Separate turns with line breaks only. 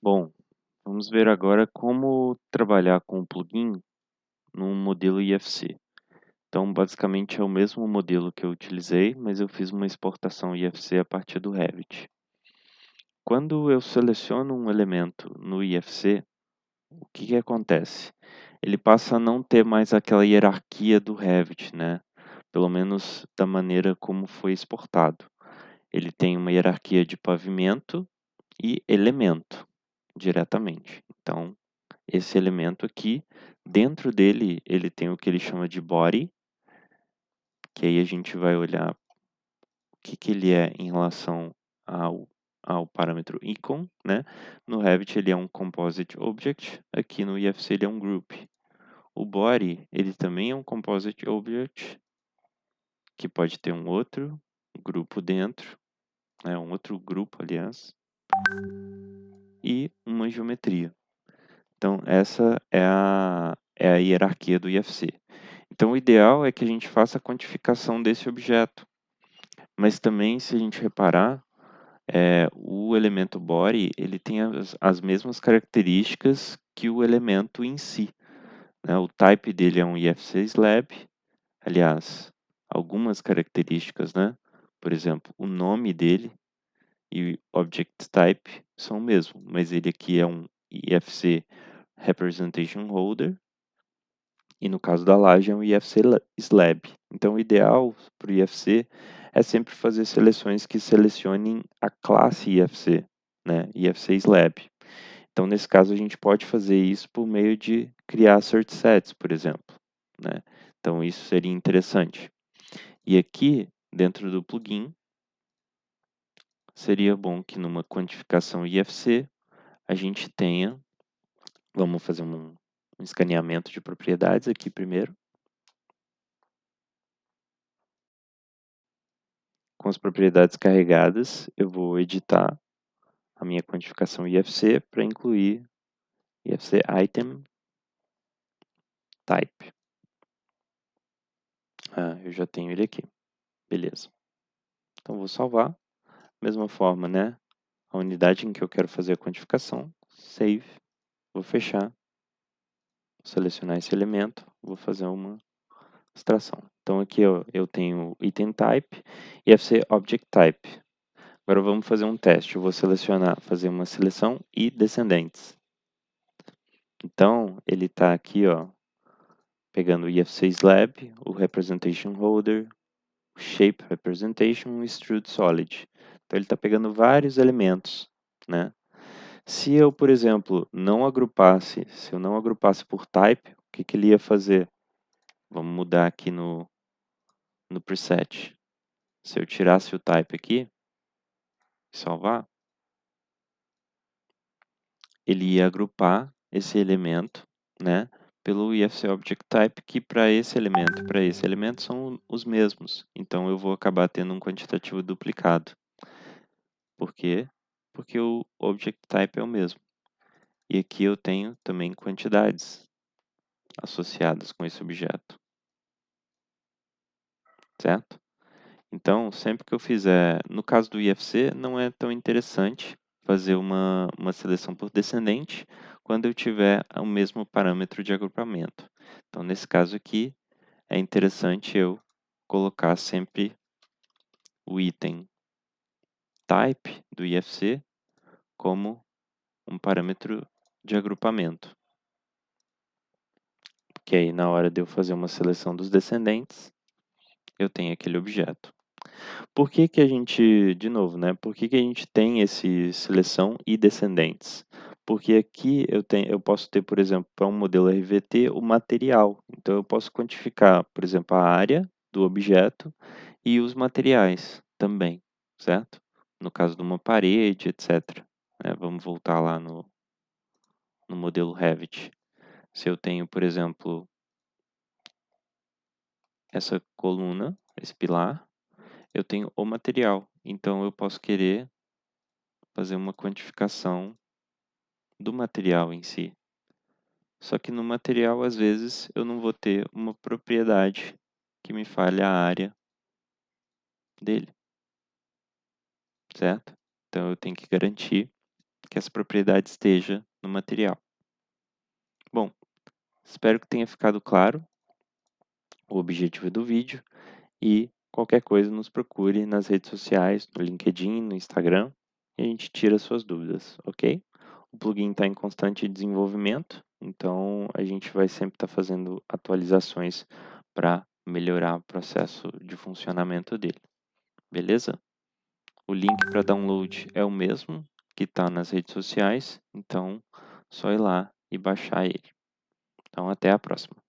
Bom, vamos ver agora como trabalhar com o plugin num modelo IFC. Então, basicamente é o mesmo modelo que eu utilizei, mas eu fiz uma exportação IFC a partir do Revit. Quando eu seleciono um elemento no IFC, o que acontece? Ele passa a não ter mais aquela hierarquia do Revit, né? Pelo menos da maneira como foi exportado. Ele tem uma hierarquia de pavimento e elemento diretamente. Então, esse elemento aqui, dentro dele, ele tem o que ele chama de body, que aí a gente vai olhar o que ele é em relação ao parâmetro icon, né? No Revit ele é um composite object, aqui no IFC ele é um group. O body, ele também é um composite object, que pode ter um outro grupo dentro, né? Um outro grupo, aliás, e uma geometria. Então, essa é a hierarquia do IFC. Então, o ideal é que a gente faça a quantificação desse objeto. Mas também, se a gente reparar, o elemento body, ele tem as mesmas características que o elemento em si, né? O type dele é um IFC slab, aliás, algumas características, né? Por exemplo, o nome dele e object type são o mesmo, mas ele aqui é um IFC representation holder, e no caso da laje é um IFC slab. Então, o ideal para o IFC é sempre fazer seleções que selecionem a classe IFC, né? IFC slab. Então, nesse caso, a gente pode fazer isso por meio de criar search sets, por exemplo, né? Então, isso seria interessante. E aqui, dentro do plugin, seria bom que numa quantificação IFC, a gente tenha, vamos fazer um escaneamento de propriedades aqui primeiro. Com as propriedades carregadas, eu vou editar a minha quantificação IFC para incluir IFC item type. Eu já tenho ele aqui. Beleza. Então, vou salvar. Mesma forma, né? A unidade em que eu quero fazer a quantificação. Save. Vou fechar. Vou selecionar esse elemento. Vou fazer uma extração. Então, aqui eu tenho item type e IFC object type. Agora vamos fazer um teste. Eu vou fazer uma seleção e descendentes. Então, ele está aqui, ó, pegando o IFC slab, o representation holder, o shape representation e o extrude solid. Então, ele está pegando vários elementos, né? Se eu, por exemplo, se eu não agrupasse por type, o que ele ia fazer? Vamos mudar aqui no preset. Se eu tirasse o type aqui, salvar, ele ia agrupar esse elemento, né, pelo IFC Object Type, que para esse elemento e para esse elemento são os mesmos. Então, eu vou acabar tendo um quantitativo duplicado. Por quê? Porque o Object Type é o mesmo. E aqui eu tenho também quantidades associadas com esse objeto. Certo? Então, sempre que eu fizer, no caso do IFC, não é tão interessante fazer uma seleção por descendente quando eu tiver o mesmo parâmetro de agrupamento. Então, nesse caso aqui, é interessante eu colocar sempre o item type do IFC como um parâmetro de agrupamento. Porque aí, na hora de eu fazer uma seleção dos descendentes, eu tenho aquele objeto. Por que que a gente, de novo, né? Por que que a gente tem esse seleção e descendentes? Porque aqui eu posso ter, por exemplo, para um modelo RVT, o material. Então, eu posso quantificar, por exemplo, a área do objeto e os materiais também, certo? No caso de uma parede, etc. Vamos voltar lá no modelo Revit. Se eu tenho, por exemplo, essa coluna, esse pilar, eu tenho o material. Então, eu posso querer fazer uma quantificação do material em si. Só que no material, às vezes, eu não vou ter uma propriedade que me fale a área dele, certo? Então, eu tenho que garantir que essa propriedade esteja no material. Bom, espero que tenha ficado claro o objetivo do vídeo e qualquer coisa nos procure nas redes sociais, no LinkedIn, no Instagram, e a gente tira suas dúvidas, ok? O plugin está em constante desenvolvimento, então a gente vai sempre estar fazendo atualizações para melhorar o processo de funcionamento dele, beleza? O link para download é o mesmo que está nas redes sociais, então só ir lá e baixar ele. Então até a próxima.